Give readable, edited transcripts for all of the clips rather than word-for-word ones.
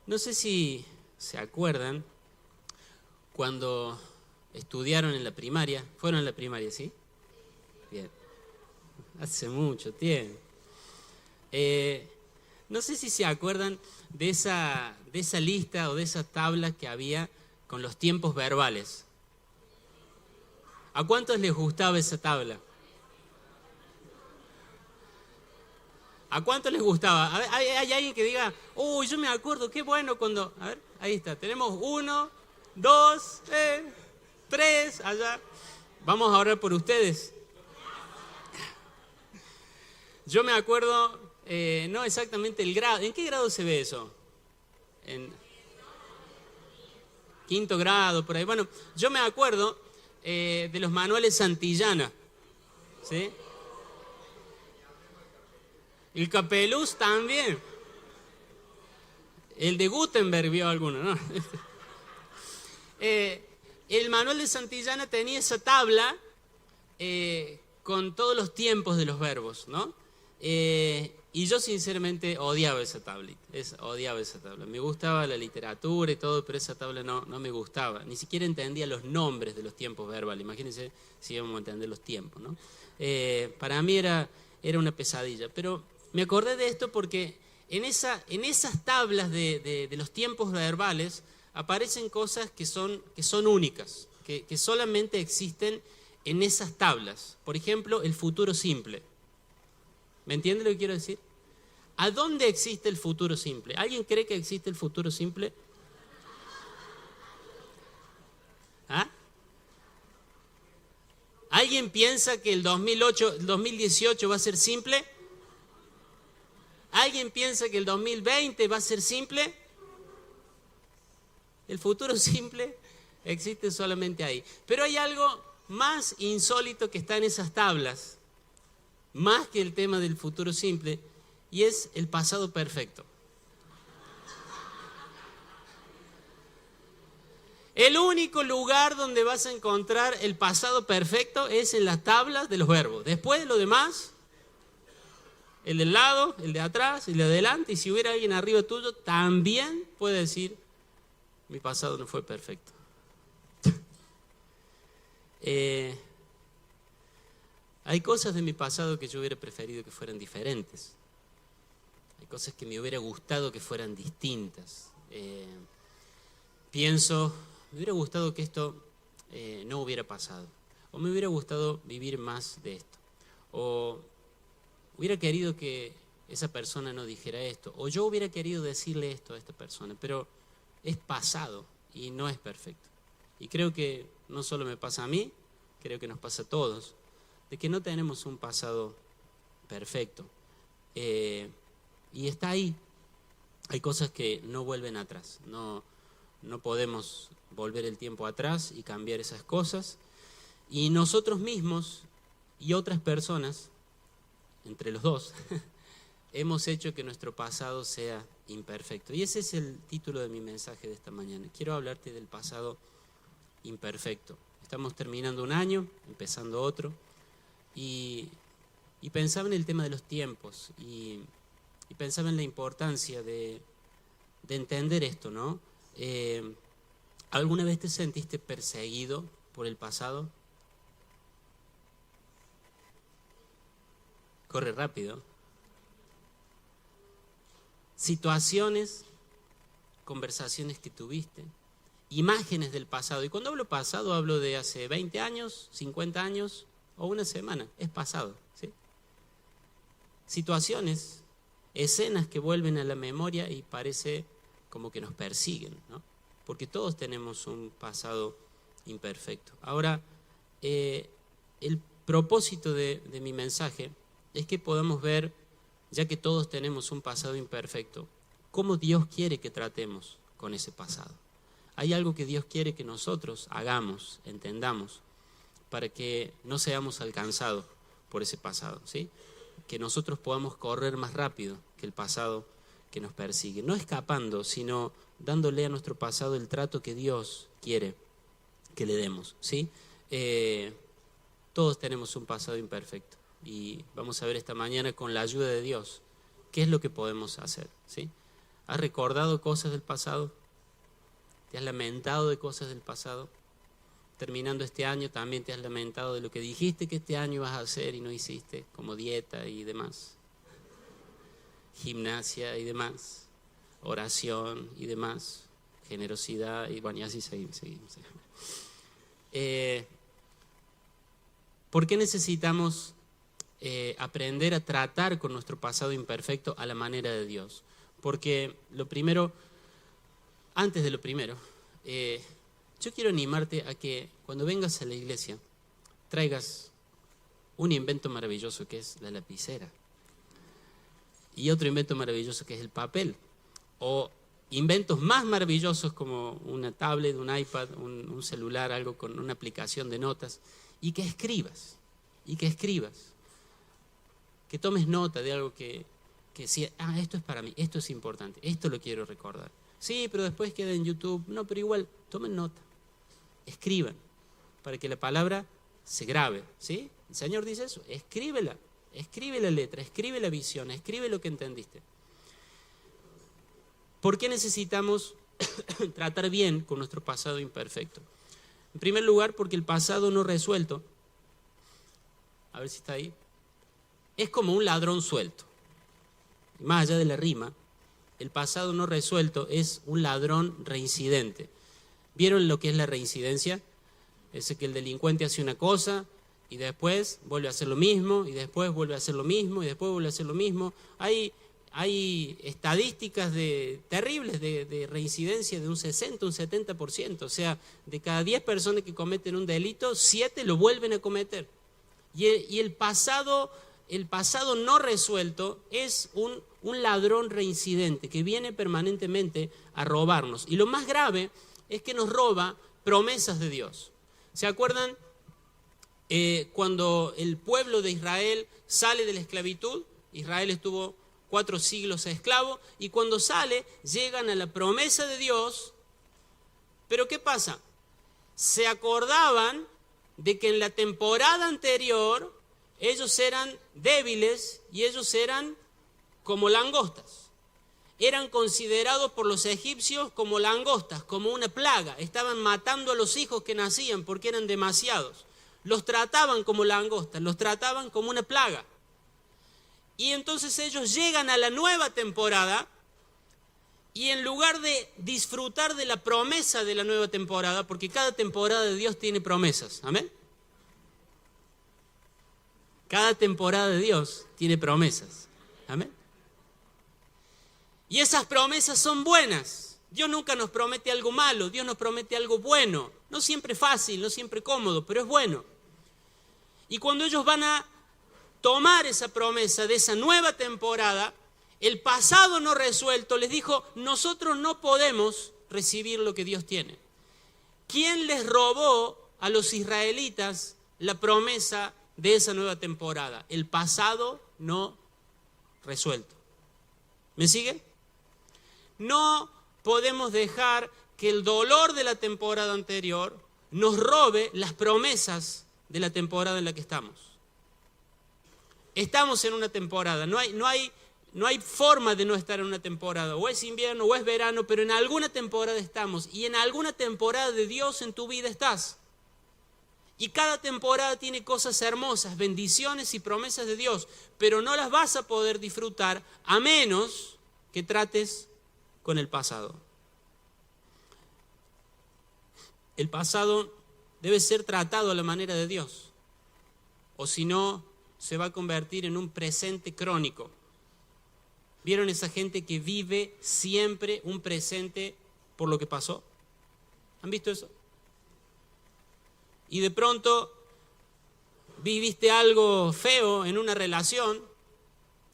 No sé si se acuerdan cuando estudiaron en la primaria. ¿Fueron a la primaria, sí? Bien. Hace mucho tiempo. No sé si se acuerdan de esa lista o de esas tablas que había con los tiempos verbales. ¿A cuántos les gustaba esa tabla? ¿A cuántos les gustaba? A ver, ¿hay alguien que diga, uy, yo me acuerdo, qué bueno cuando... A ver, ahí está, tenemos 1, 2, 3, allá. Vamos a orar por ustedes. Yo me acuerdo, no exactamente el grado. ¿En qué grado se ve eso? En quinto grado, por ahí. Bueno, yo me acuerdo de los manuales Santillana, ¿sí? El Capeluz también. El de Gutenberg vio alguno, ¿no? El manual de Santillana tenía esa tabla con todos los tiempos de los verbos, ¿no? Y yo sinceramente odiaba esa tabla. Odiaba esa tabla. Me gustaba la literatura y todo, pero esa tabla no me gustaba. Ni siquiera entendía los nombres de los tiempos verbales. Imagínense si íbamos a entender los tiempos, ¿no? Para mí era una pesadilla. Pero me acordé de esto porque en esas tablas de los tiempos verbales aparecen cosas que son únicas, que solamente existen en esas tablas. Por ejemplo, el futuro simple. ¿Me entiende lo que quiero decir? ¿A dónde existe el futuro simple? ¿Alguien cree que existe el futuro simple? ¿Ah? ¿Alguien piensa que el 2018 va a ser simple? ¿Alguien piensa que el 2020 va a ser simple? El futuro simple existe solamente ahí. Pero hay algo más insólito que está en esas tablas, más que el tema del futuro simple, y es el pasado perfecto. El único lugar donde vas a encontrar el pasado perfecto es en las tablas de los verbos. Después de lo demás, el del lado, el de atrás, el de adelante, y si hubiera alguien arriba tuyo, también puede decir, mi pasado no fue perfecto. Hay cosas de mi pasado que yo hubiera preferido que fueran diferentes. Hay cosas que me hubiera gustado que fueran distintas. Pienso, me hubiera gustado que esto no hubiera pasado. O me hubiera gustado vivir más de esto. O hubiera querido que esa persona no dijera esto. O yo hubiera querido decirle esto a esta persona. Pero es pasado y no es perfecto. Y creo que no solo me pasa a mí, creo que nos pasa a todos, de que no tenemos un pasado perfecto. Y está ahí. Hay cosas que no vuelven atrás. No podemos volver el tiempo atrás y cambiar esas cosas. Y nosotros mismos y otras personas, entre los dos, hemos hecho que nuestro pasado sea imperfecto. Y ese es el título de mi mensaje de esta mañana. Quiero hablarte del pasado imperfecto. Estamos terminando un año, empezando otro, y pensaba en el tema de los tiempos, y pensaba en la importancia de entender esto, ¿no? ¿Alguna vez te sentiste perseguido por el pasado? Corre rápido. Situaciones, conversaciones que tuviste, imágenes del pasado. Y cuando hablo pasado, hablo de hace 20 años, 50 años o una semana. Es pasado, ¿sí? Situaciones, escenas que vuelven a la memoria y parece como que nos persiguen, ¿no? Porque todos tenemos un pasado imperfecto. Ahora, el propósito de mi mensaje es que podamos ver, ya que todos tenemos un pasado imperfecto, cómo Dios quiere que tratemos con ese pasado. Hay algo que Dios quiere que nosotros hagamos, entendamos, para que no seamos alcanzados por ese pasado, ¿sí? Que nosotros podamos correr más rápido que el pasado que nos persigue. No escapando, sino dándole a nuestro pasado el trato que Dios quiere que le demos, ¿sí? Todos tenemos un pasado imperfecto y vamos a ver esta mañana con la ayuda de Dios qué es lo que podemos hacer, ¿sí? ¿Has recordado cosas del pasado? ¿Te has lamentado de cosas del pasado? Terminando este año también te has lamentado de lo que dijiste que este año ibas a hacer y no hiciste, como dieta y demás, gimnasia y demás, oración y demás, generosidad y bueno, y así seguimos. ¿Por qué necesitamos aprender a tratar con nuestro pasado imperfecto a la manera de Dios? Porque lo primero, antes de lo primero, yo quiero animarte a que cuando vengas a la iglesia traigas un invento maravilloso que es la lapicera y otro invento maravilloso que es el papel, o inventos más maravillosos como una tablet, un iPad, un celular, algo con una aplicación de notas, y que escribas, que tomes nota de algo que si, esto es para mí, esto es importante, esto lo quiero recordar. Sí, pero después queda en YouTube. No, pero igual, tomen nota, escriban, para que la palabra se grabe, ¿sí? El Señor dice eso, escríbela, escribe la letra, escribe la visión, escribe lo que entendiste. ¿Por qué necesitamos tratar bien con nuestro pasado imperfecto? En primer lugar, porque el pasado no resuelto, a ver si está ahí, es como un ladrón suelto. Más allá de la rima, el pasado no resuelto es un ladrón reincidente. ¿Vieron lo que es la reincidencia? Es que el delincuente hace una cosa y después vuelve a hacer lo mismo, y después vuelve a hacer lo mismo, y después vuelve a hacer lo mismo. Hay estadísticas terribles de reincidencia de un 60, un 70%. O sea, de cada 10 personas que cometen un delito, 7 lo vuelven a cometer. Y el pasado no resuelto es un ladrón reincidente que viene permanentemente a robarnos. Y lo más grave es que nos roba promesas de Dios. ¿Se acuerdan cuando el pueblo de Israel sale de la esclavitud? Israel estuvo 4 siglos esclavo, y cuando sale llegan a la promesa de Dios. Pero ¿qué pasa? Se acordaban de que en la temporada anterior ellos eran débiles y ellos eran como langostas. Eran considerados por los egipcios como langostas, como una plaga. Estaban matando a los hijos que nacían porque eran demasiados. Los trataban como langostas, los trataban como una plaga. Y entonces ellos llegan a la nueva temporada y en lugar de disfrutar de la promesa de la nueva temporada, porque cada temporada de Dios tiene promesas, ¿amén? Cada temporada de Dios tiene promesas, ¿amén? Y esas promesas son buenas. Dios nunca nos promete algo malo, Dios nos promete algo bueno. No siempre fácil, no siempre cómodo, pero es bueno. Y cuando ellos van a tomar esa promesa de esa nueva temporada, el pasado no resuelto les dijo, nosotros no podemos recibir lo que Dios tiene. ¿Quién les robó a los israelitas la promesa de esa nueva temporada? El pasado no resuelto. ¿Me sigue? No podemos dejar que el dolor de la temporada anterior nos robe las promesas de la temporada en la que estamos. Estamos en una temporada, no hay forma de no estar en una temporada, o es invierno o es verano, pero en alguna temporada estamos, y en alguna temporada de Dios en tu vida estás. Y cada temporada tiene cosas hermosas, bendiciones y promesas de Dios, pero no las vas a poder disfrutar a menos que trates con el pasado. El pasado debe ser tratado a la manera de Dios, o si no, se va a convertir en un presente crónico. ¿Vieron esa gente que vive siempre un presente por lo que pasó? ¿Han visto eso? Y de pronto viviste algo feo en una relación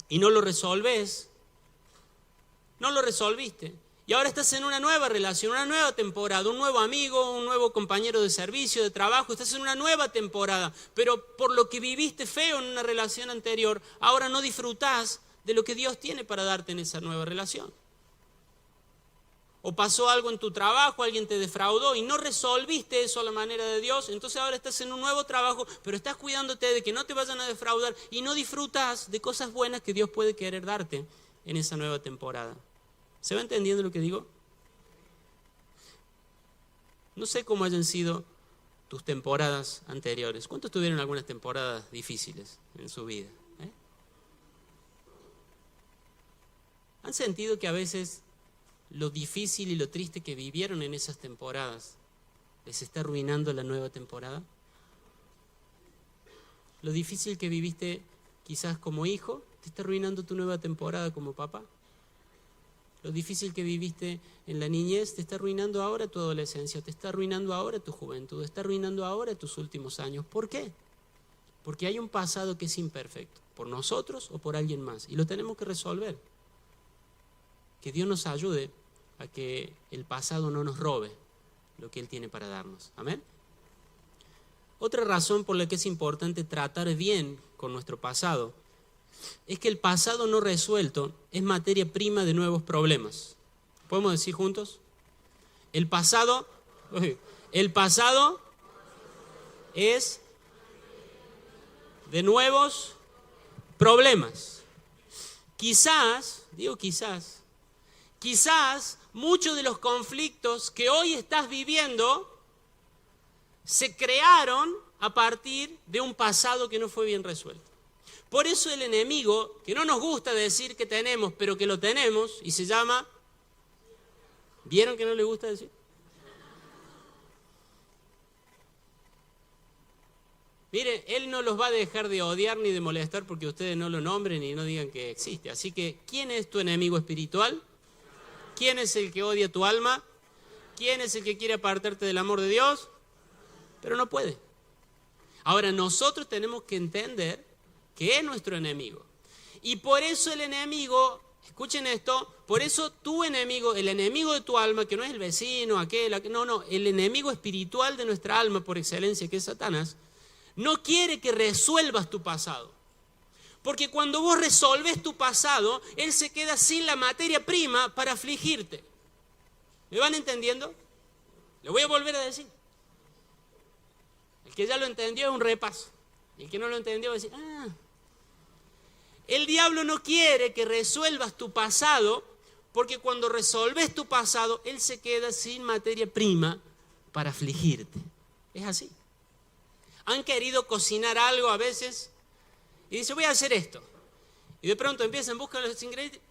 y no lo resolvés. No lo resolviste. Y ahora estás en una nueva relación, una nueva temporada, un nuevo amigo, un nuevo compañero de servicio, de trabajo. Estás en una nueva temporada, pero por lo que viviste feo en una relación anterior, ahora no disfrutás de lo que Dios tiene para darte en esa nueva relación. O pasó algo en tu trabajo, alguien te defraudó y no resolviste eso a la manera de Dios, entonces ahora estás en un nuevo trabajo, pero estás cuidándote de que no te vayan a defraudar y no disfrutas de cosas buenas que Dios puede querer darte en esa nueva temporada. ¿Se va entendiendo lo que digo? No sé cómo hayan sido tus temporadas anteriores. ¿Cuántos tuvieron algunas temporadas difíciles en su vida? ¿Han sentido que a veces lo difícil y lo triste que vivieron en esas temporadas les está arruinando la nueva temporada? Lo difícil que viviste quizás como hijo te está arruinando tu nueva temporada como papá. Lo difícil que viviste en la niñez te está arruinando ahora tu adolescencia, te está arruinando ahora tu juventud, te está arruinando ahora tus últimos años. ¿Por qué? Porque hay un pasado que es imperfecto, por nosotros o por alguien más, y lo tenemos que resolver. Que Dios nos ayude a que el pasado no nos robe lo que Él tiene para darnos. ¿Amén? Otra razón por la que es importante tratar bien con nuestro pasado es que el pasado no resuelto es materia prima de nuevos problemas. ¿Podemos decir juntos? El pasado es de nuevos problemas. Quizás muchos de los conflictos que hoy estás viviendo se crearon a partir de un pasado que no fue bien resuelto. Por eso el enemigo, que no nos gusta decir que tenemos, pero que lo tenemos, y se llama... ¿Vieron que no le gusta decir? Mire, Él no los va a dejar de odiar ni de molestar porque ustedes no lo nombren y no digan que existe. Así que, ¿quién es tu enemigo espiritual? ¿Quién es el que odia tu alma? ¿Quién es el que quiere apartarte del amor de Dios? Pero no puede. Ahora, nosotros tenemos que entender que es nuestro enemigo. Y por eso el enemigo, escuchen esto, por eso tu enemigo, el enemigo de tu alma, que no es el vecino, el enemigo espiritual de nuestra alma por excelencia, que es Satanás, no quiere que resuelvas tu pasado. Porque cuando vos resolves tu pasado, él se queda sin la materia prima para afligirte. ¿Me van entendiendo? Lo voy a volver a decir. El que ya lo entendió es un repaso. Y el que no lo entendió va a decir, El diablo no quiere que resuelvas tu pasado, porque cuando resolves tu pasado, él se queda sin materia prima para afligirte. Es así. Han querido cocinar algo a veces y dice, voy a hacer esto. Y de pronto empiezan, buscan los ingredientes.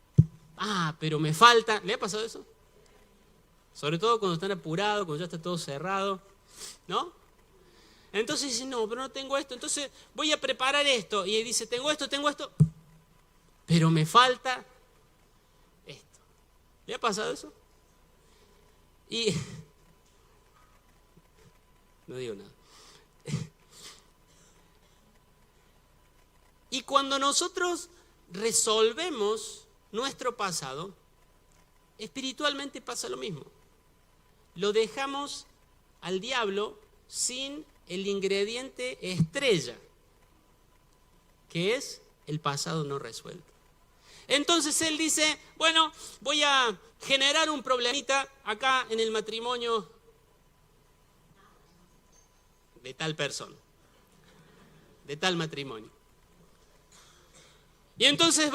Pero me falta. ¿Le ha pasado eso? Sobre todo cuando están apurados, cuando ya está todo cerrado, ¿no? Entonces dice, no, pero no tengo esto, entonces voy a preparar esto. Y dice, tengo esto, pero me falta esto. ¿Le ha pasado eso? Y no digo nada. Y cuando nosotros resolvemos nuestro pasado, espiritualmente pasa lo mismo. Lo dejamos al diablo sin el ingrediente estrella, que es el pasado no resuelto. Entonces él dice, bueno, voy a generar un problemita acá en el matrimonio de tal persona, de tal matrimonio. Y entonces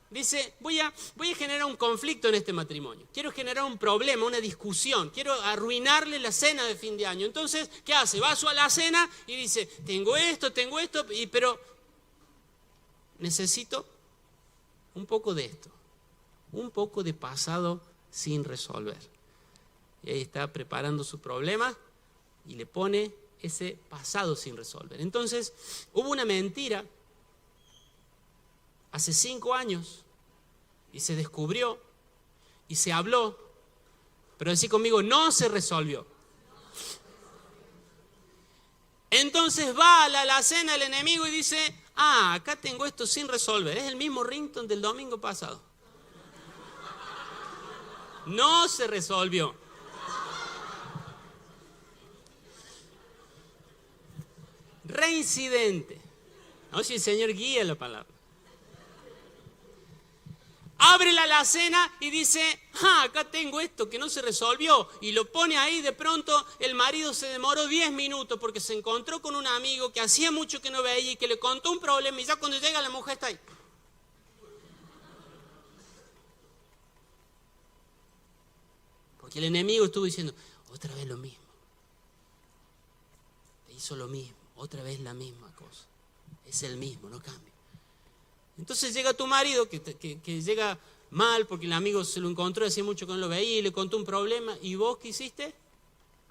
dice, voy a generar un conflicto en este matrimonio. Quiero generar un problema, una discusión. Quiero arruinarle la cena de fin de año. Entonces, ¿qué hace? Va a la cena y dice, tengo esto, pero necesito un poco de esto. Un poco de pasado sin resolver. Y ahí está preparando su problema y le pone ese pasado sin resolver. Entonces, hubo una mentira hace 5 años y se descubrió y se habló, pero decí conmigo, no se resolvió. Entonces va a la alacena el enemigo y dice, acá tengo esto sin resolver, es el mismo ringtone del domingo pasado. No se resolvió. Reincidente. No, si el Señor guía la palabra. Abre la alacena y dice, acá tengo esto que no se resolvió. Y lo pone ahí, de pronto el marido se demoró 10 minutos porque se encontró con un amigo que hacía mucho que no veía y que le contó un problema y ya cuando llega la mujer está ahí. que el enemigo estuvo diciendo, otra vez lo mismo. Te hizo lo mismo, otra vez la misma cosa. Es el mismo, no cambia. Entonces llega tu marido que llega mal porque el amigo se lo encontró, hacía mucho que no lo veía y le contó un problema. ¿Y vos qué hiciste?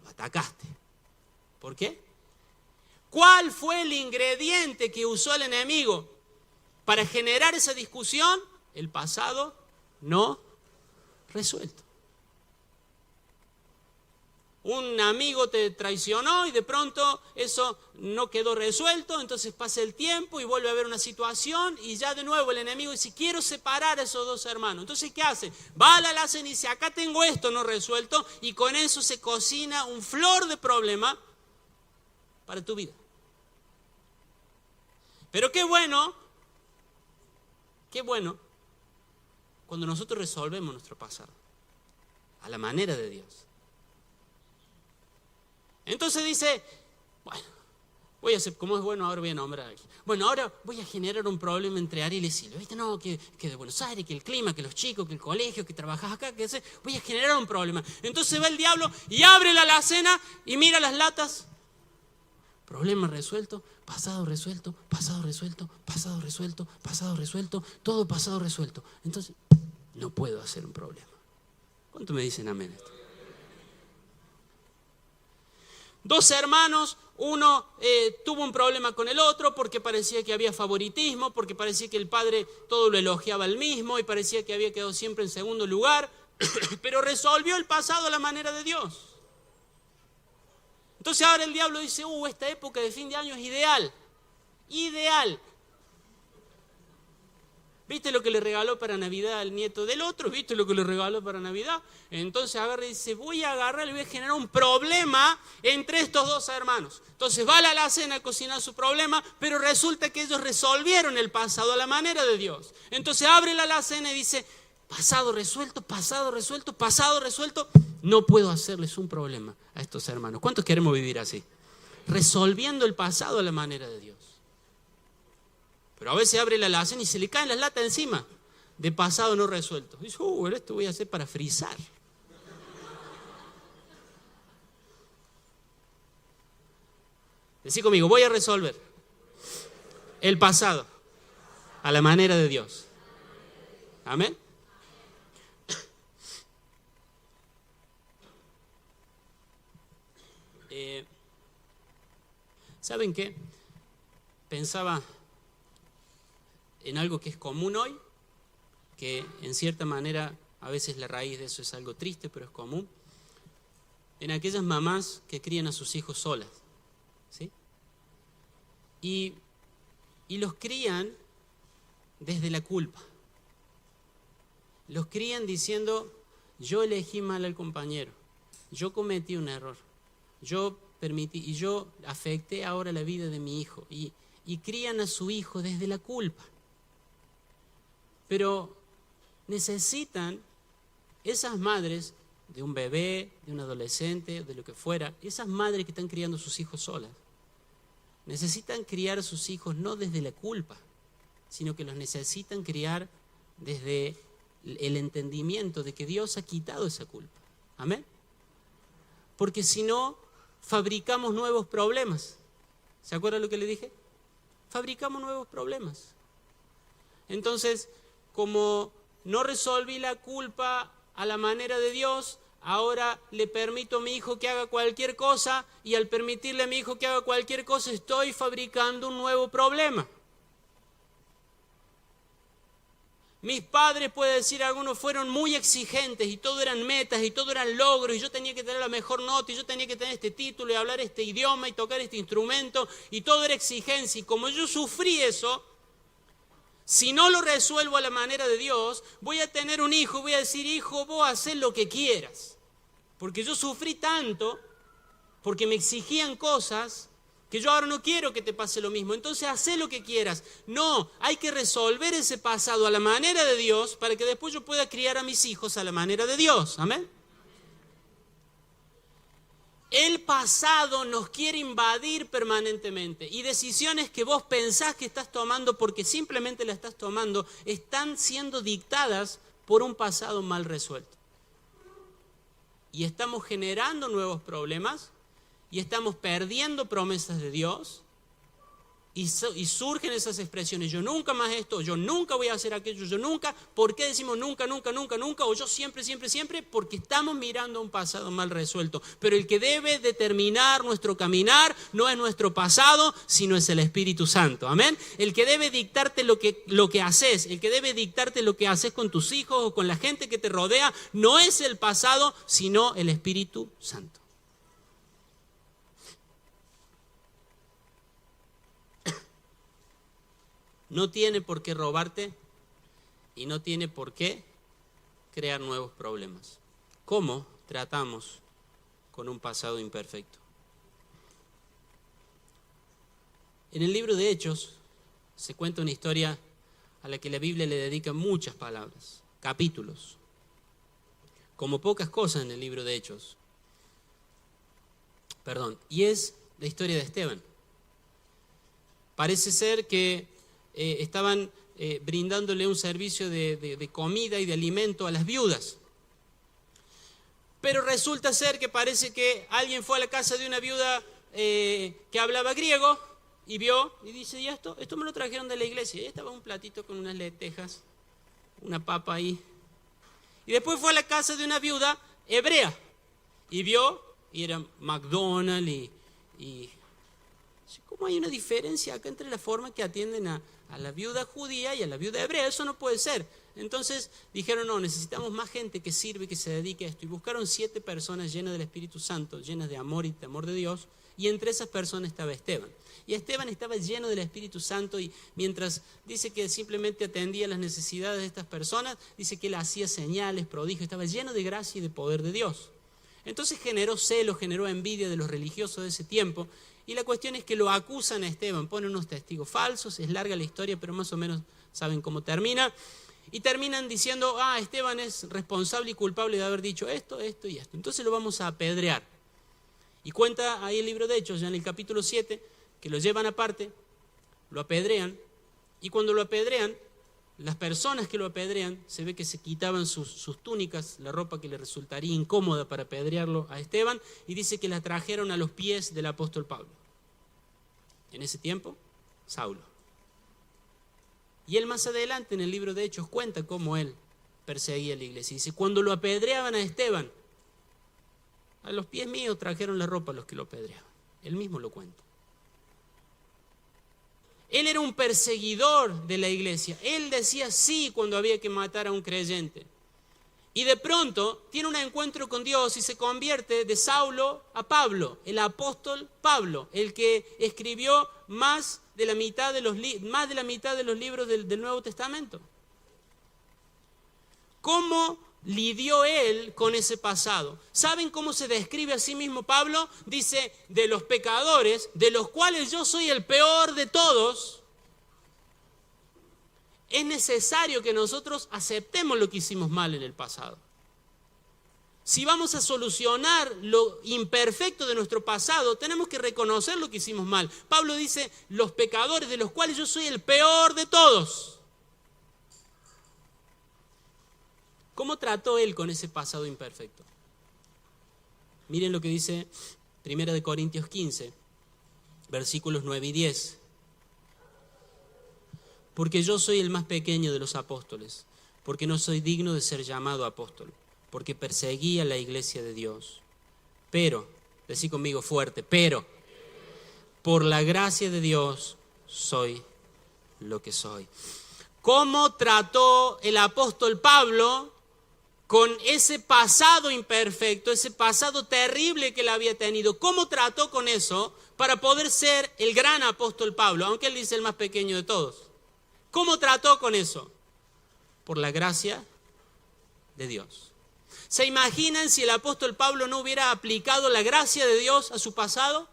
Lo atacaste. ¿Por qué? ¿Cuál fue el ingrediente que usó el enemigo para generar esa discusión? El pasado no resuelto. Un amigo te traicionó y de pronto eso no quedó resuelto, entonces pasa el tiempo y vuelve a haber una situación y ya de nuevo el enemigo dice, quiero separar a esos dos hermanos. Entonces, ¿qué hace? Va a la alacena y dice, acá tengo esto no resuelto, y con eso se cocina un flor de problema para tu vida. Pero qué bueno cuando nosotros resolvemos nuestro pasado a la manera de Dios. Entonces dice, bueno, voy a hacer, como es bueno, ahora voy a nombrar aquí. Bueno, ahora voy a generar un problema entre Ariel y Silvia. ¿Viste? No, que de Buenos Aires, que el clima, que los chicos, que el colegio, que trabajas acá, que ese, voy a generar un problema. Entonces va el diablo y abre la alacena y mira las latas. Problema resuelto, pasado resuelto, pasado resuelto, pasado resuelto, pasado resuelto, todo pasado resuelto. Entonces, no puedo hacer un problema. ¿Cuánto me dicen amén esto? Dos hermanos, uno tuvo un problema con el otro porque parecía que había favoritismo, porque parecía que el padre todo lo elogiaba al mismo y parecía que había quedado siempre en segundo lugar, pero resolvió el pasado a la manera de Dios. Entonces ahora el diablo dice, esta época de fin de año es ideal, ideal. ¿Viste lo que le regaló para Navidad al nieto del otro? ¿Viste lo que le regaló para Navidad? Entonces agarra y dice, voy a agarrar y voy a generar un problema entre estos dos hermanos. Entonces va a la alacena a cocinar su problema, pero resulta que ellos resolvieron el pasado a la manera de Dios. Entonces abre la alacena y dice, pasado resuelto, pasado resuelto, pasado resuelto. No puedo hacerles un problema a estos hermanos. ¿Cuántos queremos vivir así? Resolviendo el pasado a la manera de Dios. Pero a veces abre la alacena y se le caen las latas encima de pasado no resuelto. Dice, esto voy a hacer para frizar. Decí conmigo, voy a resolver el pasado a la manera de Dios. Amén. ¿Saben qué? Pensaba en algo que es común hoy, que en cierta manera a veces la raíz de eso es algo triste, pero es común, en aquellas mamás que crían a sus hijos solas, ¿sí? Y los crían desde la culpa. Los crían diciendo, yo elegí mal al compañero, yo cometí un error, yo permití y yo afecté ahora la vida de mi hijo. Y crían a su hijo desde la culpa. Pero necesitan esas madres de un bebé, de un adolescente, de lo que fuera, esas madres que están criando a sus hijos solas, necesitan criar a sus hijos no desde la culpa, sino que los necesitan criar desde el entendimiento de que Dios ha quitado esa culpa. ¿Amén? Porque si no, fabricamos nuevos problemas. ¿Se acuerdan lo que le dije? Fabricamos nuevos problemas. Entonces, como no resolví la culpa a la manera de Dios, ahora le permito a mi hijo que haga cualquier cosa, y al permitirle a mi hijo que haga cualquier cosa, estoy fabricando un nuevo problema. Mis padres, puede decir, algunos fueron muy exigentes y todo eran metas y todo eran logros y yo tenía que tener la mejor nota y yo tenía que tener este título y hablar este idioma y tocar este instrumento y todo era exigencia. Y como yo sufrí eso, si no lo resuelvo a la manera de Dios, voy a tener un hijo y voy a decir, hijo, vos hacés lo que quieras. Porque yo sufrí tanto, porque me exigían cosas, que yo ahora no quiero que te pase lo mismo. Entonces, hacé lo que quieras. No, hay que resolver ese pasado a la manera de Dios para que después yo pueda criar a mis hijos a la manera de Dios. Amén. El pasado nos quiere invadir permanentemente y decisiones que vos pensás que estás tomando porque simplemente la estás tomando están siendo dictadas por un pasado mal resuelto. y estamos generando nuevos problemas y estamos perdiendo promesas de Dios y surgen esas expresiones, yo nunca más esto, yo nunca voy a hacer aquello, yo nunca. ¿Por qué decimos nunca, nunca, nunca, nunca? O yo siempre, siempre, siempre, porque estamos mirando un pasado mal resuelto. Pero el que debe determinar nuestro caminar no es nuestro pasado, sino es el Espíritu Santo. Amén. El que debe dictarte lo que haces, el que debe dictarte lo que haces con tus hijos o con la gente que te rodea, no es el pasado, sino el Espíritu Santo. No tiene por qué robarte y no tiene por qué crear nuevos problemas. ¿Cómo tratamos con un pasado imperfecto? En el libro de Hechos se cuenta una historia a la que la Biblia le dedica muchas palabras, capítulos, como pocas cosas en el libro de Hechos. Y es la historia de Esteban. Parece ser que estaban brindándole un servicio de comida y de alimento a las viudas. Pero resulta ser que parece que alguien fue a la casa de una viuda que hablaba griego y vio y dice, ¿y esto? Esto me lo trajeron de la iglesia. Y estaba un platito con unas lentejas, una papa ahí. Y después fue a la casa de una viuda hebrea y vio, y era McDonald's y ¿cómo hay una diferencia acá entre la forma que atienden a la viuda judía y a la viuda hebrea? Eso no puede ser. Entonces dijeron, no, necesitamos más gente que sirve, que se dedique a esto. Y buscaron 7 personas llenas del Espíritu Santo, llenas de amor y temor de Dios. Y entre esas personas estaba Esteban. Y Esteban estaba lleno del Espíritu Santo y mientras dice que simplemente atendía las necesidades de estas personas, dice que él hacía señales, prodigios, estaba lleno de gracia y de poder de Dios. Entonces generó celo, generó envidia de los religiosos de ese tiempo. Y la cuestión es que lo acusan a Esteban, ponen unos testigos falsos, es larga la historia, pero más o menos saben cómo termina. Y terminan diciendo, Esteban es responsable y culpable de haber dicho esto, esto y esto. Entonces lo vamos a apedrear. Y cuenta ahí el libro de Hechos, ya en el capítulo 7, que lo llevan aparte, lo apedrean. Y cuando lo apedrean, las personas que lo apedrean, se ve que se quitaban sus túnicas, la ropa que le resultaría incómoda para apedrearlo a Esteban, y dice que la trajeron a los pies del apóstol Pablo. En ese tiempo, Saulo. Y él más adelante en el libro de Hechos cuenta cómo él perseguía a la iglesia. Dice, cuando lo apedreaban a Esteban, a los pies míos trajeron la ropa a los que lo apedreaban. Él mismo lo cuenta. Él era un perseguidor de la iglesia. Él decía sí cuando había que matar a un creyente. Y de pronto tiene un encuentro con Dios y se convierte de Saulo a Pablo, el apóstol Pablo, el que escribió más de la mitad de los libros del Nuevo Testamento. ¿Cómo lidió él con ese pasado? ¿Saben cómo se describe a sí mismo Pablo? Dice, de los pecadores, de los cuales yo soy el peor de todos. Es necesario que nosotros aceptemos lo que hicimos mal en el pasado. Si vamos a solucionar lo imperfecto de nuestro pasado, tenemos que reconocer lo que hicimos mal. Pablo dice, los pecadores, de los cuales yo soy el peor de todos. ¿Cómo trató él con ese pasado imperfecto? Miren lo que dice 1 Corintios 15, versículos 9 y 10. Porque yo soy el más pequeño de los apóstoles, porque no soy digno de ser llamado apóstol, porque perseguí a la iglesia de Dios. Pero, decí conmigo fuerte, pero, por la gracia de Dios soy lo que soy. ¿Cómo trató el apóstol Pablo con ese pasado imperfecto, ese pasado terrible que él había tenido? ¿Cómo trató con eso para poder ser el gran apóstol Pablo, aunque él dice el más pequeño de todos? ¿Cómo trató con eso? Por la gracia de Dios. ¿Se imaginan si el apóstol Pablo no hubiera aplicado la gracia de Dios a su pasado?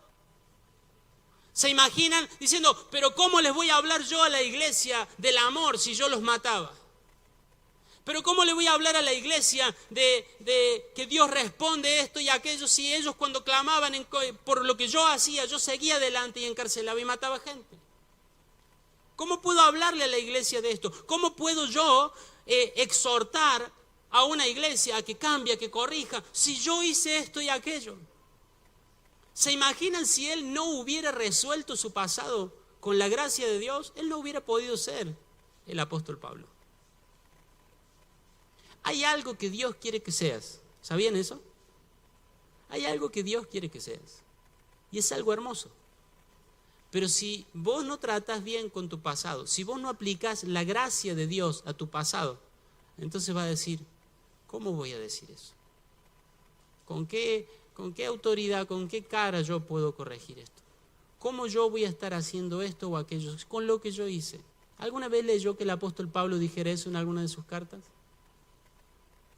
¿Se imaginan diciendo, pero cómo les voy a hablar yo a la iglesia del amor si yo los mataba? Pero ¿cómo le voy a hablar a la iglesia de que Dios responde esto y aquello si ellos cuando clamaban por lo que yo hacía, yo seguía adelante y encarcelaba y mataba gente? ¿Cómo puedo hablarle a la iglesia de esto? ¿Cómo puedo yo exhortar a una iglesia a que cambie, a que corrija, si yo hice esto y aquello? ¿Se imaginan si él no hubiera resuelto su pasado con la gracia de Dios? Él no hubiera podido ser el apóstol Pablo. Hay algo que Dios quiere que seas. ¿Sabían eso? Hay algo que Dios quiere que seas. Y es algo hermoso. Pero si vos no tratás bien con tu pasado, si vos no aplicás la gracia de Dios a tu pasado, entonces vas a decir, ¿cómo voy a decir eso? ¿Con qué autoridad, con qué cara yo puedo corregir esto? ¿Cómo yo voy a estar haciendo esto o aquello con lo que yo hice? ¿Alguna vez leyó que el apóstol Pablo dijera eso en alguna de sus cartas?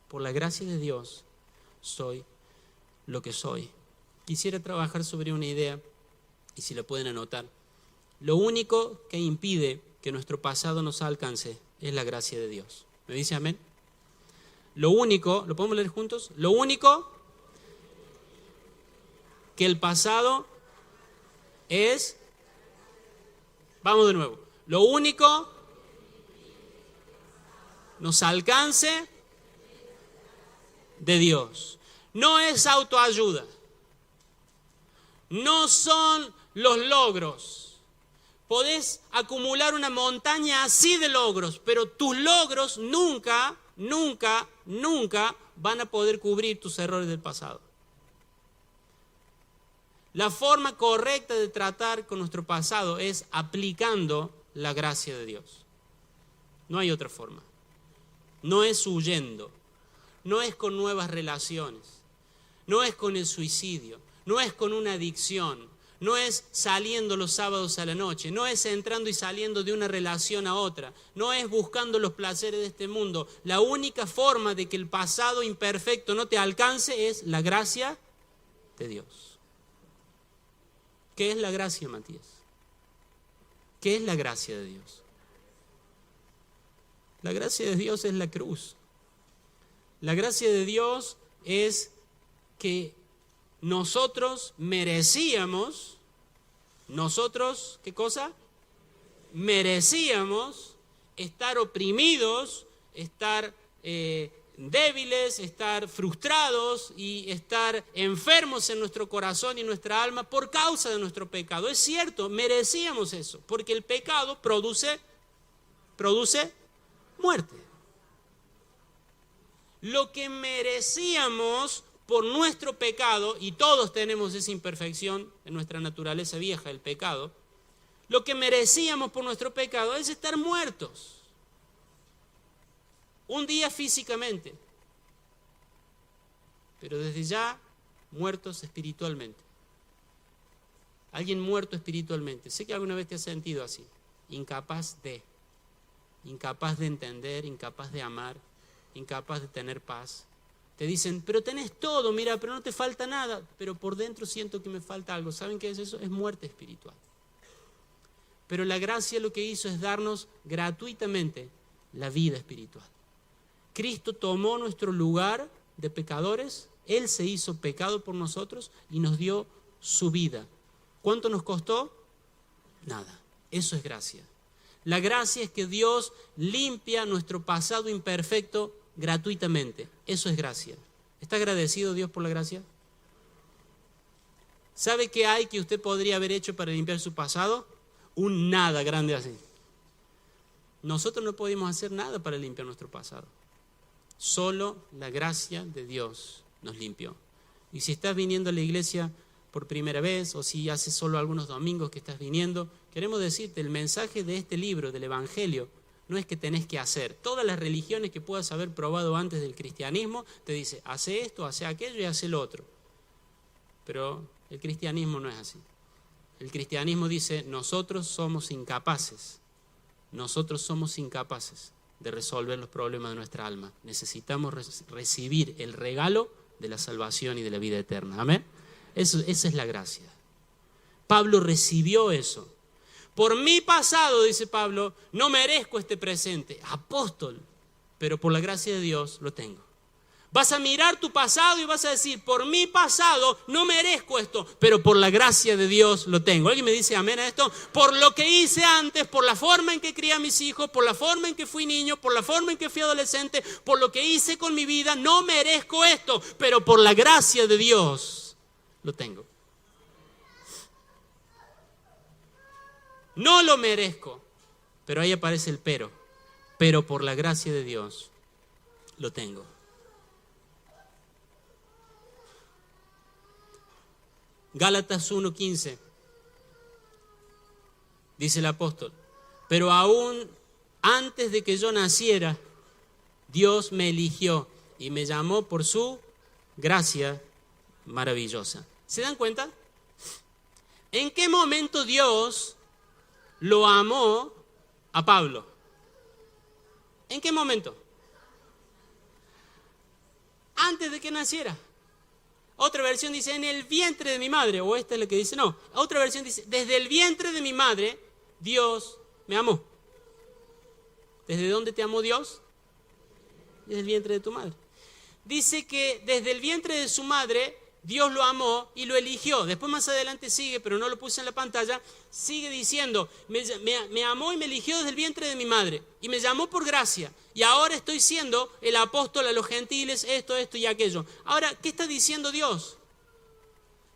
Por la gracia de Dios soy lo que soy. Quisiera trabajar sobre una idea, y si la pueden anotar. Lo único que impide que nuestro pasado nos alcance es la gracia de Dios. ¿Me dice amén? Lo único, ¿lo podemos leer juntos? Lo único que el pasado es... Vamos de nuevo. Lo único nos alcance de Dios. No es autoayuda. No son los logros. Podés acumular una montaña así de logros, pero tus logros nunca van a poder cubrir tus errores del pasado. La forma correcta de tratar con nuestro pasado es aplicando la gracia de Dios. No hay otra forma. No es huyendo. No es con nuevas relaciones. No es con el suicidio. No es con una adicción. No es saliendo los sábados a la noche. No es entrando y saliendo de una relación a otra. No es buscando los placeres de este mundo. La única forma de que el pasado imperfecto no te alcance es la gracia de Dios. ¿Qué es la gracia, Matías? ¿Qué es la gracia de Dios? La gracia de Dios es la cruz. La gracia de Dios es que nosotros merecíamos, ¿qué cosa? Merecíamos estar oprimidos, estar débiles, estar frustrados y estar enfermos en nuestro corazón y nuestra alma por causa de nuestro pecado. Es cierto, merecíamos eso, porque el pecado produce muerte. Lo que merecíamos por nuestro pecado, y todos tenemos esa imperfección en nuestra naturaleza vieja, el pecado, lo que merecíamos por nuestro pecado es estar muertos. Un día físicamente, pero desde ya muertos espiritualmente. Alguien muerto espiritualmente. Sé que alguna vez te has sentido así, incapaz de entender, incapaz de amar, incapaz de tener paz. Te dicen, pero tenés todo, mira, pero no te falta nada, pero por dentro siento que me falta algo. ¿Saben qué es eso? Es muerte espiritual. Pero la gracia lo que hizo es darnos gratuitamente la vida espiritual. Cristo tomó nuestro lugar de pecadores, Él se hizo pecado por nosotros y nos dio su vida. ¿Cuánto nos costó? Nada. Eso es gracia. La gracia es que Dios limpia nuestro pasado imperfecto gratuitamente. Eso es gracia. ¿Está agradecido Dios por la gracia? ¿Sabe qué hay que usted podría haber hecho para limpiar su pasado? Un nada grande así. Nosotros no podemos hacer nada para limpiar nuestro pasado. Solo la gracia de Dios nos limpió. Y si estás viniendo a la iglesia por primera vez, o si hace solo algunos domingos que estás viniendo, queremos decirte, el mensaje de este libro, del Evangelio, no es que tenés que hacer. Todas las religiones que puedas haber probado antes del cristianismo, te dice, hace esto, hace aquello y hace lo otro. Pero el cristianismo no es así. El cristianismo dice, nosotros somos incapaces de resolver los problemas de nuestra alma. Necesitamos recibir el regalo de la salvación y de la vida eterna. ¿Amén? Esa es la gracia. Pablo recibió eso. Por mi pasado, dice Pablo, no merezco este presente. Apóstol, pero por la gracia de Dios lo tengo. Vas a mirar tu pasado y vas a decir, por mi pasado no merezco esto, pero por la gracia de Dios lo tengo. ¿Alguien me dice amén a esto? Por lo que hice antes, por la forma en que crié a mis hijos, por la forma en que fui niño, por la forma en que fui adolescente, por lo que hice con mi vida, no merezco esto, pero por la gracia de Dios lo tengo. No lo merezco, pero ahí aparece el pero por la gracia de Dios lo tengo. Gálatas 1:15, dice el apóstol, pero aún antes de que yo naciera, Dios me eligió y me llamó por su gracia maravillosa. ¿Se dan cuenta? ¿En qué momento Dios lo amó a Pablo? ¿En qué momento? Antes de que naciera. Otra versión dice, en el vientre de mi madre, o esta es la que dice, no. Otra versión dice, desde el vientre de mi madre, Dios me amó. ¿Desde dónde te amó Dios? Desde el vientre de tu madre. Dice que desde el vientre de su madre, Dios lo amó y lo eligió. Después más adelante sigue, pero no lo puse en la pantalla, sigue diciendo, me amó y me eligió desde el vientre de mi madre. Y me llamó por gracia. Y ahora estoy siendo el apóstol a los gentiles, esto y aquello. Ahora, ¿qué está diciendo Dios?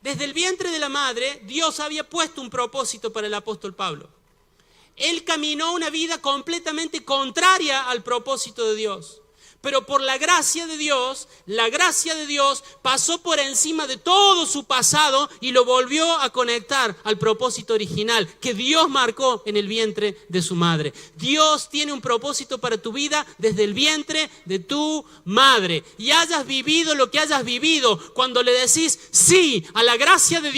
Desde el vientre de la madre, Dios había puesto un propósito para el apóstol Pablo. Él caminó una vida completamente contraria al propósito de Dios. Pero por la gracia de Dios, la gracia de Dios pasó por encima de todo su pasado y lo volvió a conectar al propósito original que Dios marcó en el vientre de su madre. Dios tiene un propósito para tu vida desde el vientre de tu madre. Y hayas vivido lo que hayas vivido, cuando le decís sí a la gracia de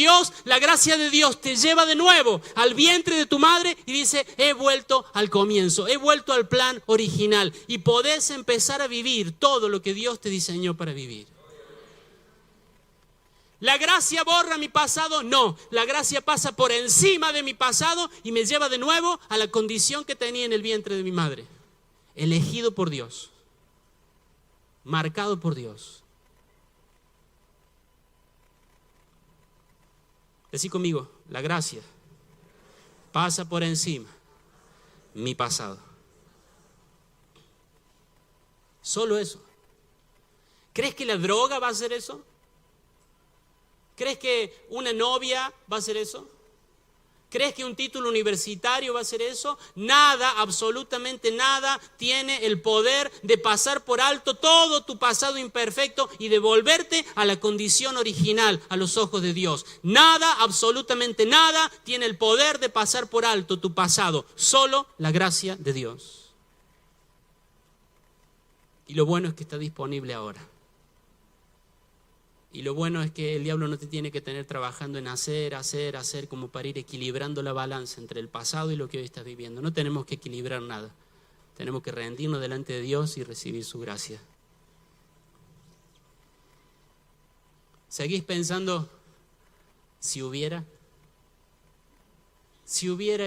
Dios te lleva de nuevo al vientre de tu madre y dice, he vuelto al comienzo, he vuelto al plan original. Y podés empezar a vivir todo lo que Dios te diseñó para vivir. ¿La gracia borra mi pasado? No, la gracia pasa por encima de mi pasado y me lleva de nuevo a la condición que tenía en el vientre de mi madre. Elegido por Dios, marcado por Dios. Decí conmigo, la gracia pasa por encima mi pasado. Solo eso. ¿Crees que la droga va a hacer eso? ¿Crees que una novia va a hacer eso? ¿Crees que un título universitario va a hacer eso? Nada, absolutamente nada, tiene el poder de pasar por alto todo tu pasado imperfecto y devolverte a la condición original a los ojos de Dios. Nada, absolutamente nada, tiene el poder de pasar por alto tu pasado. Solo la gracia de Dios. Y lo bueno es que está disponible ahora. Y lo bueno es que el diablo no te tiene que tener trabajando en hacer, como para ir equilibrando la balanza entre el pasado y lo que hoy estás viviendo. No tenemos que equilibrar nada. Tenemos que rendirnos delante de Dios y recibir su gracia. ¿Seguís pensando si hubiera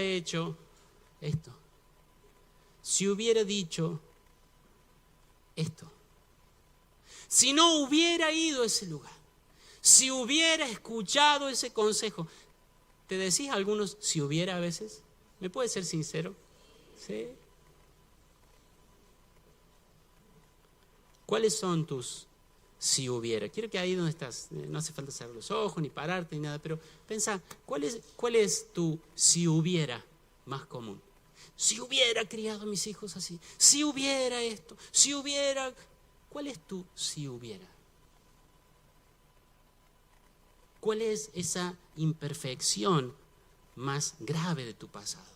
hecho esto? Si hubiera dicho esto. Si no hubiera ido a ese lugar, si hubiera escuchado ese consejo, ¿te decís algunos si hubiera a veces? ¿Me puedes ser sincero? ¿Sí? ¿Cuáles son tus si hubiera? Quiero que ahí donde estás, no hace falta cerrar los ojos ni pararte ni nada, pero pensá, ¿cuál es tu si hubiera más común? Si hubiera criado a mis hijos así, si hubiera esto, si hubiera... ¿Cuál es tu si hubiera? ¿Cuál es esa imperfección más grave de tu pasado?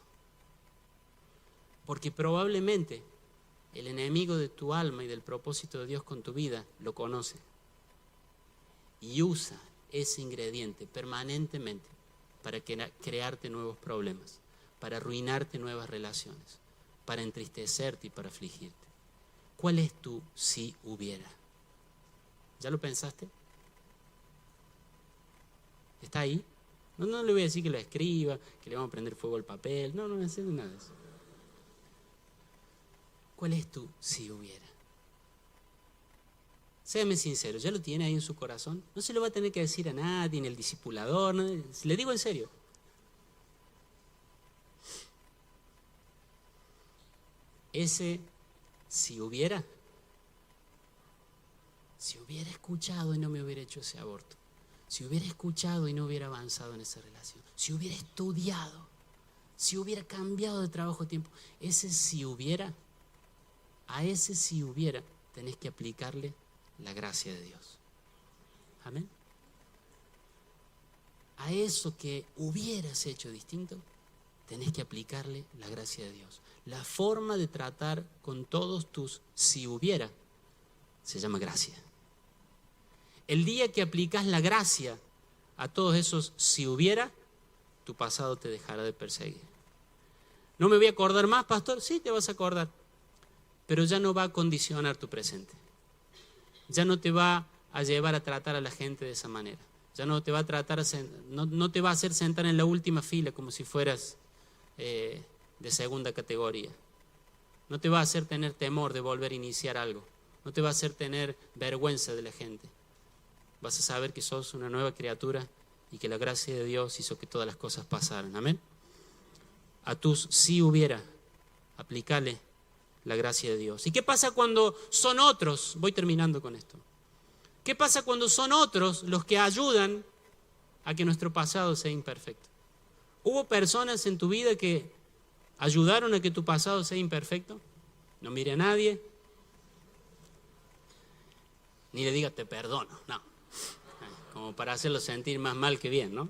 Porque probablemente el enemigo de tu alma y del propósito de Dios con tu vida lo conoce y usa ese ingrediente permanentemente para crearte nuevos problemas, para arruinarte nuevas relaciones, para entristecerte y para afligirte. ¿Cuál es tu si hubiera? ¿Ya lo pensaste? ¿Está ahí? No le voy a decir que lo escriba, que le vamos a prender fuego al papel. No voy a hacer nada de eso. ¿Cuál es tu si hubiera? Séame sincero, ¿ya lo tiene ahí en su corazón? No se lo va a tener que decir a nadie, ni el discipulador, ¿no? Le digo en serio. Ese, si hubiera escuchado y no me hubiera hecho ese aborto, si hubiera escuchado y no hubiera avanzado en esa relación, si hubiera estudiado, si hubiera cambiado de trabajo a tiempo, ese si hubiera, a ese si hubiera, tenés que aplicarle la gracia de Dios. Amén. A eso que hubieras hecho distinto, tenés que aplicarle la gracia de Dios. La forma de tratar con todos tus si hubiera se llama gracia. El día que aplicas la gracia a todos esos si hubiera, tu pasado te dejará de perseguir. ¿No me voy a acordar más, pastor? Sí, te vas a acordar, pero ya no va a condicionar tu presente. Ya no te va a llevar a tratar a la gente de esa manera. Ya no te va a tratar no te va a hacer sentar en la última fila como si fueras de segunda categoría. No te va a hacer tener temor de volver a iniciar algo. No te va a hacer tener vergüenza de la gente. Vas a saber que sos una nueva criatura y que la gracia de Dios hizo que todas las cosas pasaran. Amén. A tus si hubiera, aplicale la gracia de Dios. ¿Y qué pasa cuando son otros? Voy terminando con esto. ¿Qué pasa cuando son otros los que ayudan a que nuestro pasado sea imperfecto? ¿Hubo personas en tu vida que ayudaron a que tu pasado sea imperfecto? No mire a nadie, ni le diga te perdono, no. Como para hacerlo sentir más mal que bien, ¿no?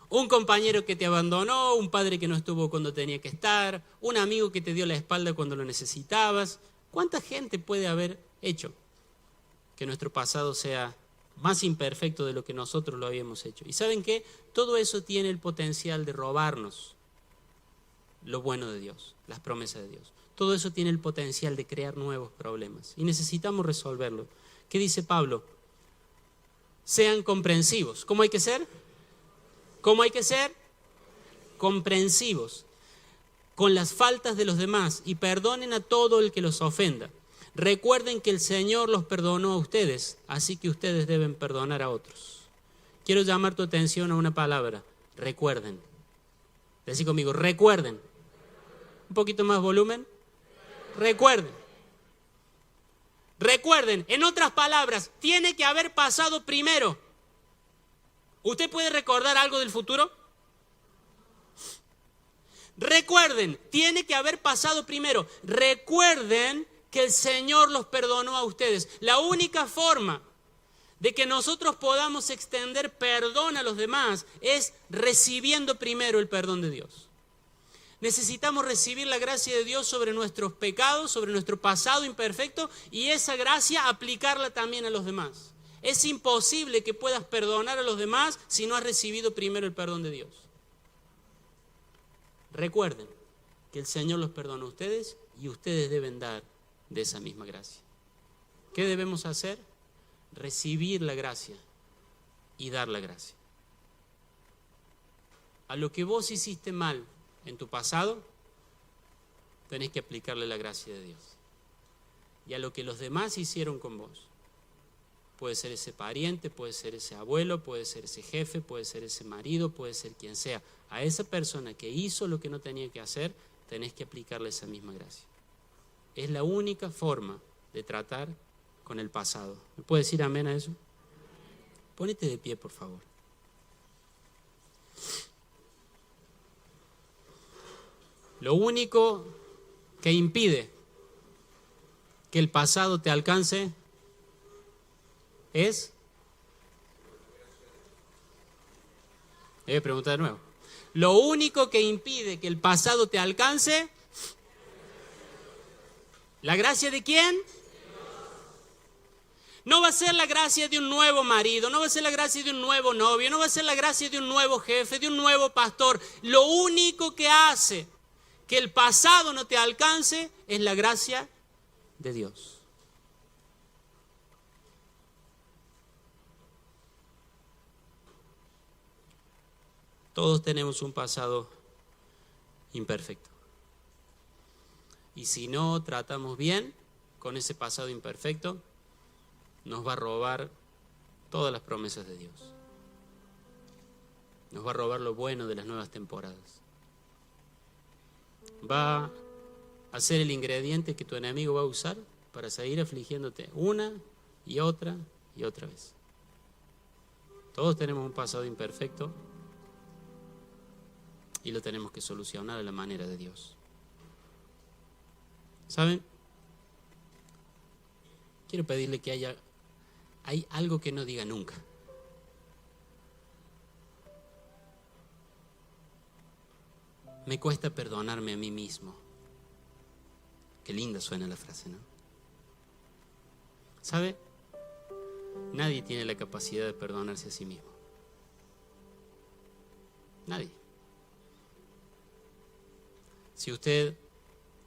Un compañero que te abandonó, un padre que no estuvo cuando tenía que estar, un amigo que te dio la espalda cuando lo necesitabas. ¿Cuánta gente puede haber hecho que nuestro pasado sea más imperfecto de lo que nosotros lo habíamos hecho? ¿Y saben qué? Todo eso tiene el potencial de robarnos lo bueno de Dios, las promesas de Dios. Todo eso tiene el potencial de crear nuevos problemas y necesitamos resolverlo. ¿Qué dice Pablo? Sean comprensivos. ¿Cómo hay que ser? ¿Cómo hay que ser? Comprensivos con las faltas de los demás y perdonen a todo el que los ofenda. Recuerden que el Señor los perdonó a ustedes, así que ustedes deben perdonar a otros. Quiero llamar tu atención a una palabra, recuerden. Decí conmigo, recuerden. Un poquito más volumen. Recuerden. Recuerden, en otras palabras, tiene que haber pasado primero. ¿Usted puede recordar algo del futuro? Recuerden, tiene que haber pasado primero. Recuerden que el Señor los perdonó a ustedes. La única forma de que nosotros podamos extender perdón a los demás es recibiendo primero el perdón de Dios. Necesitamos recibir la gracia de Dios sobre nuestros pecados, sobre nuestro pasado imperfecto y esa gracia aplicarla también a los demás. Es imposible que puedas perdonar a los demás si no has recibido primero el perdón de Dios. Recuerden que el Señor los perdona a ustedes y ustedes deben dar de esa misma gracia. ¿Qué debemos hacer? Recibir la gracia y dar la gracia. A lo que vos hiciste mal en tu pasado, tenés que aplicarle la gracia de Dios. Y a lo que los demás hicieron con vos, puede ser ese pariente, puede ser ese abuelo, puede ser ese jefe, puede ser ese marido, puede ser quien sea. A esa persona que hizo lo que no tenía que hacer, tenés que aplicarle esa misma gracia. Es la única forma de tratar con el pasado. ¿Me puede decir amén a eso? Ponete de pie, por favor. Lo único que impide que el pasado te alcance es... Voy a preguntar de nuevo. Lo único que impide que el pasado te alcance... ¿La gracia de quién? No va a ser la gracia de un nuevo marido, no va a ser la gracia de un nuevo novio, no va a ser la gracia de un nuevo jefe, de un nuevo pastor. Lo único que hace que el pasado no te alcance es la gracia de Dios. Todos tenemos un pasado imperfecto. Y si no tratamos bien con ese pasado imperfecto, nos va a robar todas las promesas de Dios. Nos va a robar lo bueno de las nuevas temporadas. Va a ser el ingrediente que tu enemigo va a usar para seguir afligiéndote una y otra vez. Todos tenemos un pasado imperfecto y lo tenemos que solucionar a la manera de Dios. ¿Saben? Quiero pedirle que hay algo que no diga nunca. Me cuesta perdonarme a mí mismo. Qué linda suena la frase, ¿no? ¿Sabe? Nadie tiene la capacidad de perdonarse a sí mismo. Nadie. Si usted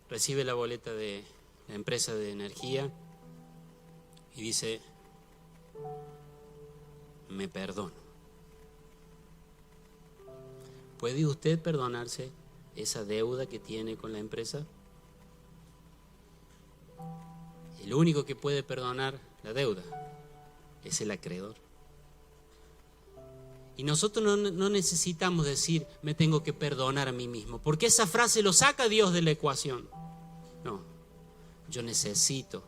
recibe la boleta de la empresa de energía y dice, me perdono, ¿puede usted perdonarse esa deuda que tiene con la empresa? El único que puede perdonar la deuda es el acreedor. Y nosotros no necesitamos decir, me tengo que perdonar a mí mismo, porque esa frase lo saca Dios de la ecuación. No, yo necesito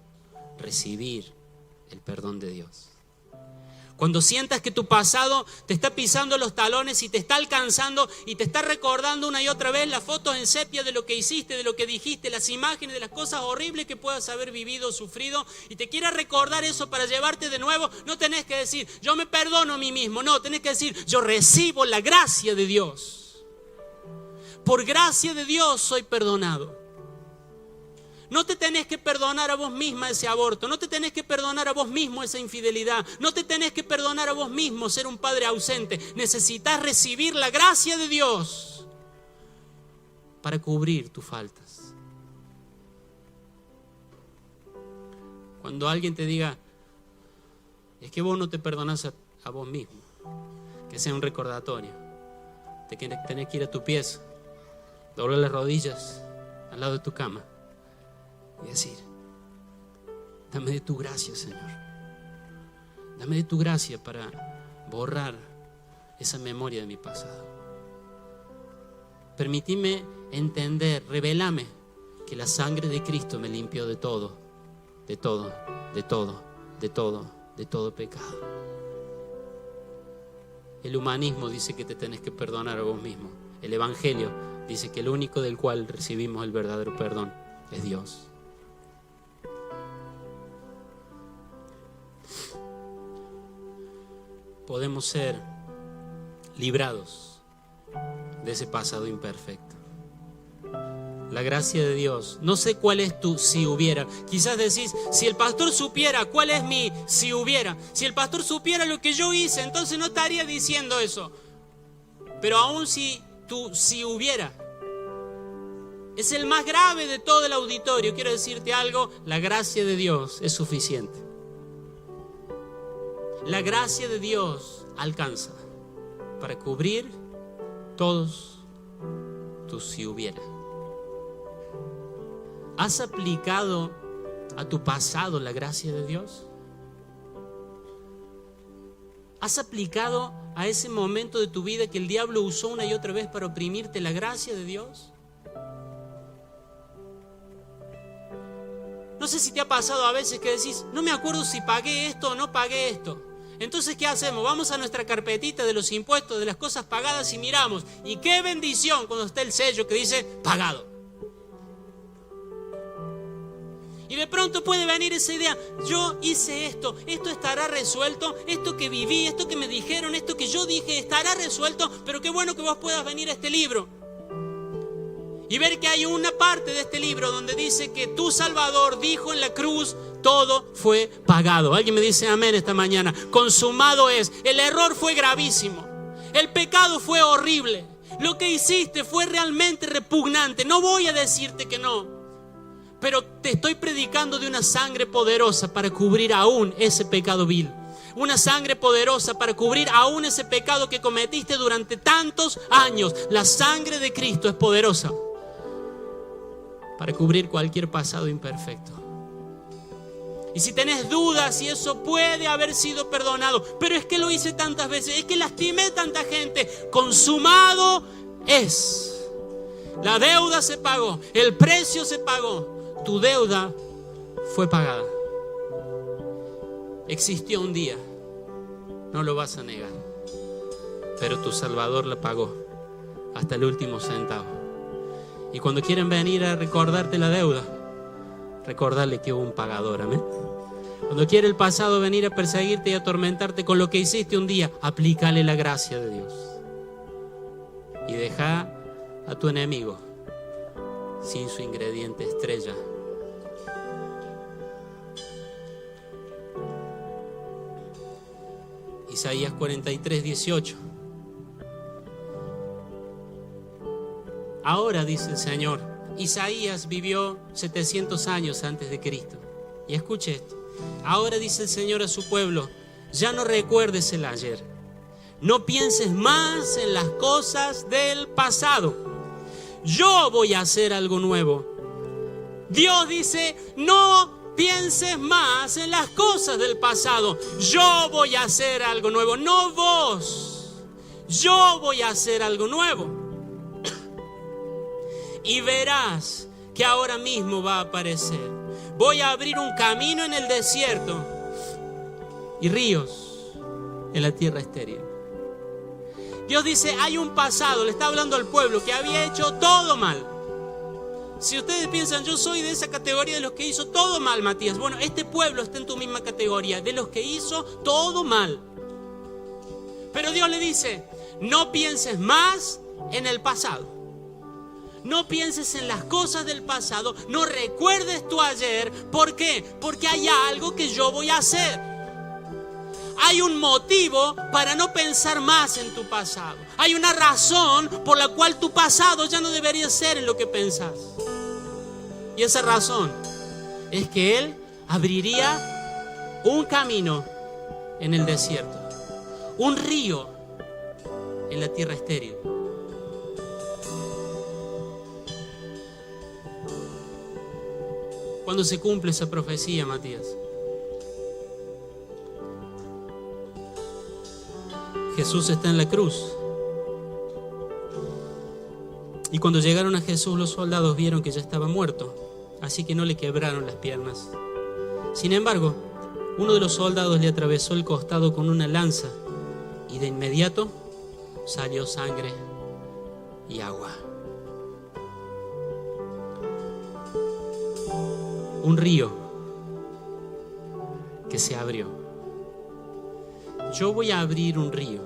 recibir el perdón de Dios. Cuando sientas que tu pasado te está pisando los talones y te está alcanzando y te está recordando una y otra vez las fotos en sepia de lo que hiciste, de lo que dijiste, las imágenes de las cosas horribles que puedas haber vivido o sufrido, y te quieras recordar eso para llevarte de nuevo, no tenés que decir, yo me perdono a mí mismo. No, tenés que decir, yo recibo la gracia de Dios. Por gracia de Dios soy perdonado. No te tenés que perdonar a vos misma ese aborto. No te tenés que perdonar a vos mismo esa infidelidad. No te tenés que perdonar a vos mismo ser un padre ausente. Necesitas recibir la gracia de Dios para cubrir tus faltas. Cuando alguien te diga, es que vos no te perdonás a vos mismo, que sea un recordatorio. Tenés que ir a tu pies, doblar las rodillas al lado de tu cama y decir, dame de tu gracia, Señor. Dame de tu gracia para borrar esa memoria de mi pasado. Permitime entender, revelame que la sangre de Cristo me limpió de todo pecado. El humanismo dice que te tenés que perdonar a vos mismo. El Evangelio dice que el único del cual recibimos el verdadero perdón es Dios. Podemos ser librados de ese pasado imperfecto. La gracia de Dios. No sé cuál es tu si hubiera. Quizás decís, si el pastor supiera cuál es mi si hubiera. Si el pastor supiera lo que yo hice, entonces no estaría diciendo eso. Pero aún si tu si hubiera es el más grave de todo el auditorio, quiero decirte algo, la gracia de Dios es suficiente. La gracia de Dios alcanza para cubrir todos tus si hubiera. ¿Has aplicado a tu pasado la gracia de Dios? ¿Has aplicado a ese momento de tu vida que el diablo usó una y otra vez para oprimirte la gracia de Dios? No sé si te ha pasado a veces que decís, no me acuerdo si pagué esto o no pagué esto. Entonces, ¿qué hacemos? Vamos a nuestra carpetita de los impuestos, de las cosas pagadas y miramos. Y qué bendición cuando está el sello que dice pagado. Y de pronto puede venir esa idea, yo hice esto estará resuelto, esto que viví, esto que me dijeron, esto que yo dije estará resuelto, pero qué bueno que vos puedas venir a este libro. Y ver que hay una parte de este libro donde dice que tu Salvador dijo en la cruz, todo fue pagado. Alguien me dice amén esta mañana. Consumado es. El error fue gravísimo. El pecado fue horrible. Lo que hiciste fue realmente repugnante. No voy a decirte que no. Pero te estoy predicando de una sangre poderosa para cubrir aún ese pecado vil. Una sangre poderosa para cubrir aún ese pecado que cometiste durante tantos años. La sangre de Cristo es poderosa para cubrir cualquier pasado imperfecto. Y si tenés dudas si eso puede haber sido perdonado, pero es que lo hice tantas veces, es que lastimé tanta gente, consumado es. La deuda se pagó, el precio se pagó, tu deuda fue pagada. Existió un día, no lo vas a negar, pero tu Salvador la pagó hasta el último centavo. Y cuando quieren venir a recordarte la deuda, recordarle que hubo un pagador, amén. Cuando quiere el pasado venir a perseguirte y atormentarte con lo que hiciste un día, aplícale la gracia de Dios. Y deja a tu enemigo sin su ingrediente estrella. Isaías 43:18. Ahora, dice el Señor, Isaías vivió 700 años antes de Cristo. Y escuche esto. Ahora dice el Señor a su pueblo, ya no recuerdes el ayer. No pienses más en las cosas del pasado. Yo voy a hacer algo nuevo. Dios dice, no pienses más en las cosas del pasado. Yo voy a hacer algo nuevo. No vos. Yo voy a hacer algo nuevo. Y verás que ahora mismo va a aparecer. Voy a abrir un camino en el desierto y ríos en la tierra estéril. Dios dice, hay un pasado, le está hablando al pueblo que había hecho todo mal. Si ustedes piensan, yo soy de esa categoría de los que hizo todo mal, Matías. Bueno, este pueblo está en tu misma categoría, de los que hizo todo mal. Pero Dios le dice, no pienses más en el pasado. No pienses en las cosas del pasado, no recuerdes tu ayer. ¿Por qué? Porque hay algo que yo voy a hacer. Hay un motivo para no pensar más en tu pasado. Hay una razón por la cual tu pasado ya no debería ser en lo que pensás. Y esa razón es que Él abriría un camino en el desierto, un río en la tierra estéril. ¿Cuándo se cumple esa profecía, Matías? Jesús está en la cruz. Y cuando llegaron a Jesús, los soldados vieron que ya estaba muerto, así que no le quebraron las piernas. Sin embargo, uno de los soldados le atravesó el costado con una lanza y de inmediato salió sangre y agua. Un río que se abrió. Yo voy a abrir un río.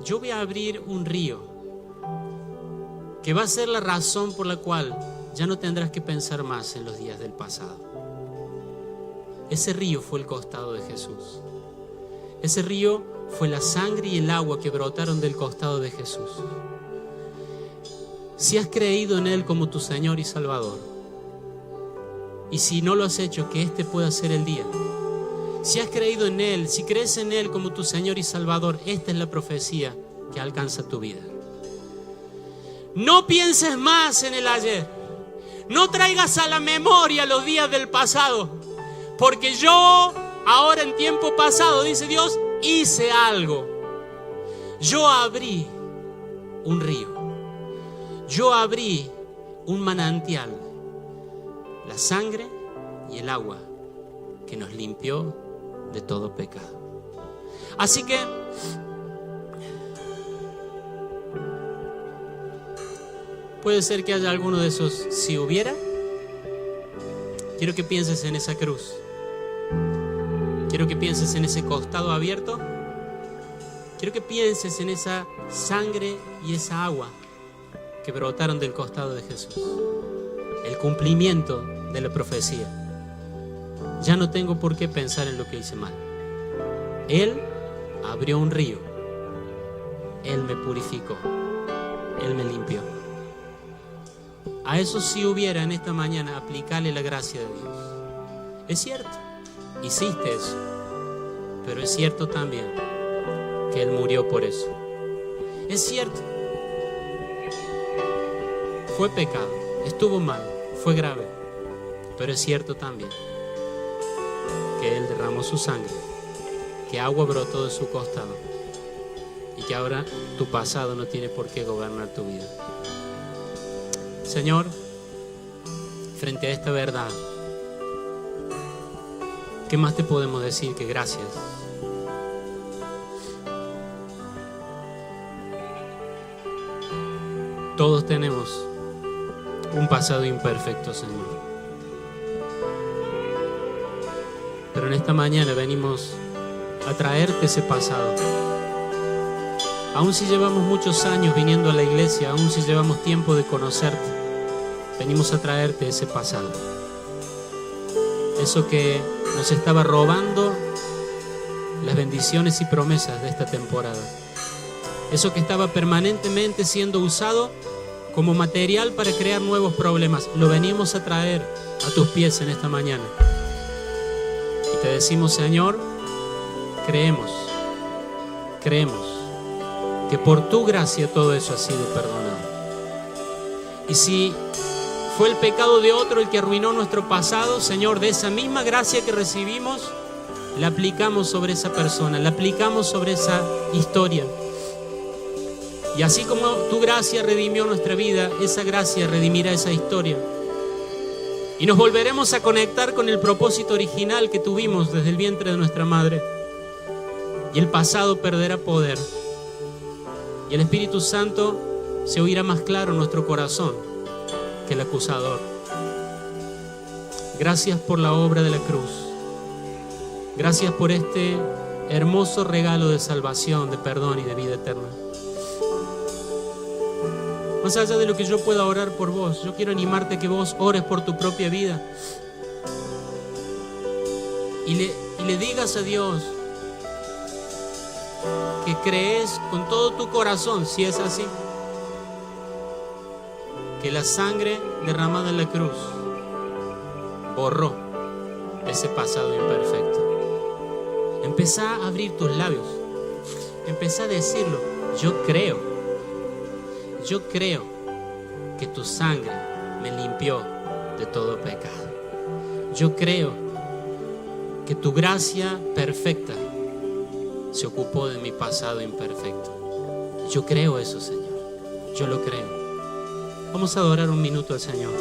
Yo voy a abrir un río que va a ser la razón por la cual ya no tendrás que pensar más en los días del pasado. Ese río fue el costado de Jesús. Ese río fue la sangre y el agua que brotaron del costado de Jesús. Si has creído en Él como tu Señor y Salvador, y si no lo has hecho, que este pueda ser el día. Si has creído en Él, si crees en Él como tu Señor y Salvador, esta es la profecía que alcanza tu vida. No pienses más en el ayer. No traigas a la memoria los días del pasado. Porque yo, ahora en tiempo pasado, dice Dios, hice algo. Yo abrí un río. Yo abrí un manantial. La sangre y el agua que nos limpió de todo pecado. Así que puede ser que haya alguno de esos si hubiera. Quiero que pienses en esa cruz. Quiero que pienses en ese costado abierto. Quiero que pienses en esa sangre y esa agua que brotaron del costado de Jesús. El cumplimiento de la profecía. Ya no tengo por qué pensar en lo que hice mal. Él abrió un río. Él me purificó. Él me limpió. A eso si hubiera en esta mañana, aplicarle la gracia de Dios. Es cierto, hiciste eso. Pero es cierto también que Él murió por eso. Es cierto. Fue pecado. Estuvo mal. Fue grave. Pero es cierto también que Él derramó su sangre, que agua brotó de su costado y que ahora tu pasado no tiene por qué gobernar tu vida. Señor, frente a esta verdad, ¿qué más te podemos decir que gracias? Todos tenemos un pasado imperfecto, Señor. Pero en esta mañana venimos a traerte ese pasado. Aun si llevamos muchos años viniendo a la iglesia, aun si llevamos tiempo de conocerte, venimos a traerte ese pasado. Eso que nos estaba robando las bendiciones y promesas de esta temporada. Eso que estaba permanentemente siendo usado como material para crear nuevos problemas. Lo venimos a traer a tus pies en esta mañana. Y te decimos, Señor, creemos que por tu gracia todo eso ha sido perdonado. Y si fue el pecado de otro el que arruinó nuestro pasado, Señor, de esa misma gracia que recibimos, la aplicamos sobre esa persona, la aplicamos sobre esa historia. Y así como tu gracia redimió nuestra vida, esa gracia redimirá esa historia. Y nos volveremos a conectar con el propósito original que tuvimos desde el vientre de nuestra madre. Y el pasado perderá poder. Y el Espíritu Santo se oirá más claro en nuestro corazón que el acusador. Gracias por la obra de la cruz. Gracias por este hermoso regalo de salvación, de perdón y de vida eterna. Más allá de lo que yo pueda orar por vos, yo quiero animarte a que vos ores por tu propia vida. Y le digas a Dios que crees con todo tu corazón, si es así, que la sangre derramada en la cruz borró ese pasado imperfecto. Empezá a abrir tus labios, empezá a decirlo. Yo creo que tu sangre me limpió de todo pecado. Yo creo que tu gracia perfecta se ocupó de mi pasado imperfecto. Yo creo eso, Señor. Yo lo creo. Vamos a adorar un minuto al Señor.